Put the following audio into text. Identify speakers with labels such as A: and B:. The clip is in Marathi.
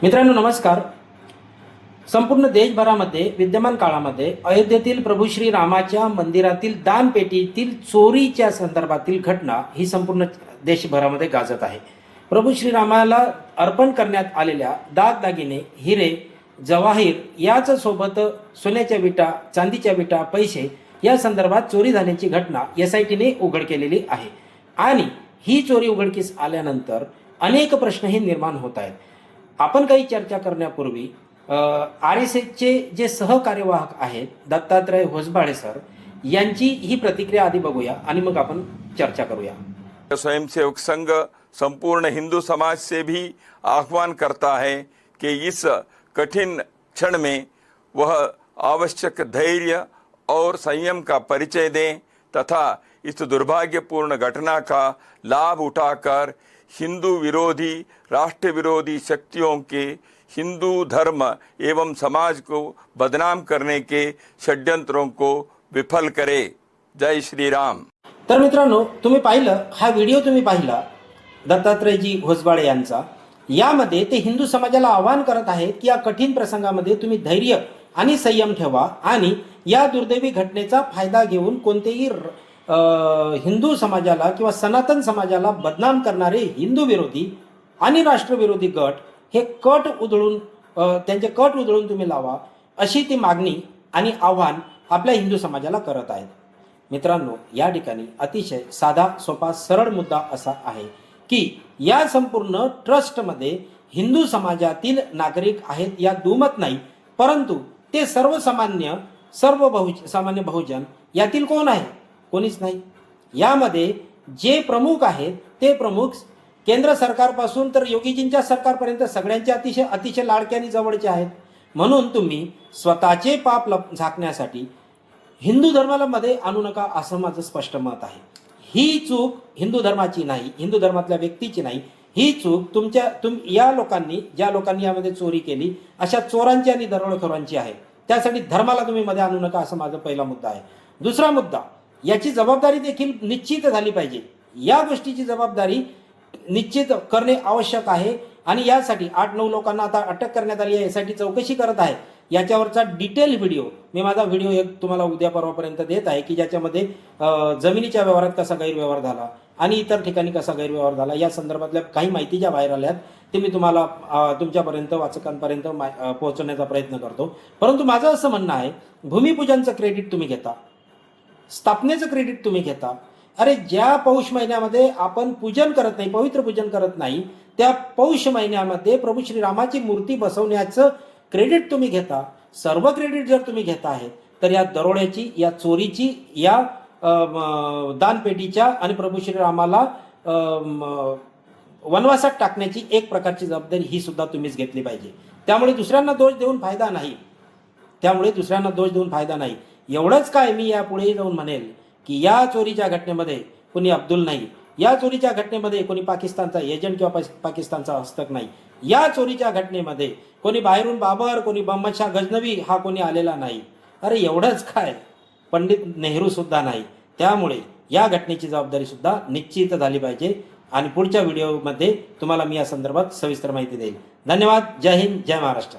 A: मित्रांनो नमस्कार. संपूर्ण देशभरामध्ये विद्यमान काळामध्ये अयोध्येतील प्रभू श्री रामाच्या मंदिरातील दानपेटीतील चोरीच्या संदर्भातील घटना ही संपूर्ण देशभरामध्ये गाजत आहे. प्रभू श्री रामाला अर्पण करण्यात आलेल्या दागदागिने, हिरे, जवाहीर याच सोबत सोन्याच्या विटा, चांदीच्या विटा, पैसे या संदर्भात चोरी झाल्याची घटना SITने उघड केलेली आहे. आणि ही चोरी उघडकीस आल्यानंतर अनेक प्रश्नही निर्माण होत आहेत. आपण काही चर्चा करण्यापूर्वी RSSचे जे सहकार्यवाहक आहेत दत्तात्रय होसबाळे सर यांची ही प्रतिक्रिया आधी बघूया आणि मग आपण चर्चा करूया.
B: स्वयंसेवक संघ संपूर्ण हिंदू समाज से भी आह्वान करता है कि इस कठिन क्षण में वह आवश्यक धैर्य और संयम का परिचय दें तथा इस दुर्भाग्यपूर्ण घटना का लाभ उठाकर हिंदू विरोधी, राष्ट्र विरोधी शक्तियों के हिंदू धर्म एवं समाज को बदनाम करने के षड्यंत्रों को विफल करे. जय श्री राम.
A: तर मित्रांनो, तुम्ही पाहिलं, हा व्हिडिओ तुम्ही पाहिला दत्तात्रयजी होसबाळे यांचा. यामध्ये ते हिंदू समाजाला आवाहन करत आहेत की या कठीण प्रसंगामध्ये तुम्ही धैर्य आणि संयम ठेवा आणि या दुर्दैवी घटनेचा फायदा घेऊन कोणतेही हिंदू समाजाला किंवा सनातन समाजाला बदनाम करणारे हिंदू विरोधी आणि राष्ट्रविरोधी गट हे त्यांचे कट उधळून तुम्ही लावा, अशी ती मागणी आणि आव्हान आपल्या हिंदू समाजाला करत आहेत. मित्रांनो, या ठिकाणी अतिशय साधा, सोपा, सरळ मुद्दा असा आहे की या संपूर्ण ट्रस्टमध्ये हिंदू समाजातील नागरिक आहेत यात दुमत नाही, परंतु ते सर्वसामान्य सामान्य बहुजन यातील कोण आहे? कोणीच नाही. यामध्ये जे प्रमुख आहेत ते प्रमुख केंद्र सरकारपासून तर योगीजींच्या सरकारपर्यंत सगळ्यांचे अतिशय लाडके आणि जवळचे आहेत. म्हणून तुम्ही स्वतःचे पाप झाकण्यासाठी हिंदू धर्माला मध्ये आणू नका, असं माझं स्पष्ट मत आहे. ही चूक हिंदू धर्माची नाही, हिंदू धर्मातल्या व्यक्तीची नाही. ही चूक या लोकांनी, ज्या लोकांनी यामध्ये चोरी केली, अशा चोरांची आणि दरोडेखोरांची आहे. त्यासाठी धर्माला तुम्ही मध्ये आणू नका, असं माझा पहिला मुद्दा आहे. दुसरा मुद्दा, याची जबाबदारी देखील निश्चित झाली पाहिजे. या गोष्टीची जबाबदारी निश्चित करणे आवश्यक आहे आणि यासाठी 8-9 लोकांना आता अटक करण्यात आली आहे. यासाठी चौकशी करत आहे. याच्यावरचा डिटेल व्हिडिओ माझा व्हिडिओ एक तुम्हाला उद्या परवापर्यंत देत आहे की ज्याच्यामध्ये जमिनीच्या व्यवहारात कसा गैरव्यवहार झाला आणि इतर ठिकाणी कसा गैरव्यवहार झाला या संदर्भातल्या काही माहिती ज्या व्हायरल आहेत ते मी तुम्हाला तुमच्यापर्यंत, वाचकांपर्यंत पोहोचवण्याचा प्रयत्न करतो. परंतु माझं असं म्हणणं आहे, भूमिपूजनचं क्रेडिट तुम्ही घेता, स्थापनेचं क्रेडिट तुम्ही घेता. अरे, ज्या पौष महिन्यामध्ये आपण पूजन करत नाही, पवित्र पूजन करत नाही, त्या पौष महिन्यामध्ये प्रभू श्रीरामाची मूर्ती बसवण्याचं क्रेडिट तुम्ही घेता. सर्व क्रेडिट जर तुम्ही घेता आहे तर या दरोड्याची, या चोरीची, या दानपेटीच्या आणि प्रभू श्रीरामाला वनवासात टाकण्याची एक प्रकारची जबाबदारी ही सुद्धा तुम्हीच घेतली पाहिजे. त्यामुळे दुसऱ्यांना दोष देऊन फायदा नाही. एवढंच काय मी यापुढे जाऊन म्हणेल की या चोरीच्या घटनेमध्ये कोणी अब्दुल नाही, या चोरीच्या घटनेमध्ये कोणी पाकिस्तानचा एजंट किंवा पाकिस्तानचा हस्तक नाही, या चोरीच्या घटनेमध्ये कोणी बाहेरून बाबर, कोणी मोहम्मद शाह गजनवी हा कोणी आलेला नाही. अरे एवढंच काय, पंडित नेहरू सुद्धा नाही. त्यामुळे या घटनेची जबाबदारी सुद्धा निश्चित झाली पाहिजे आणि पुढच्या व्हिडिओमध्ये तुम्हाला मी या संदर्भात सविस्तर माहिती देईल. धन्यवाद. जय हिंद, जय महाराष्ट्र.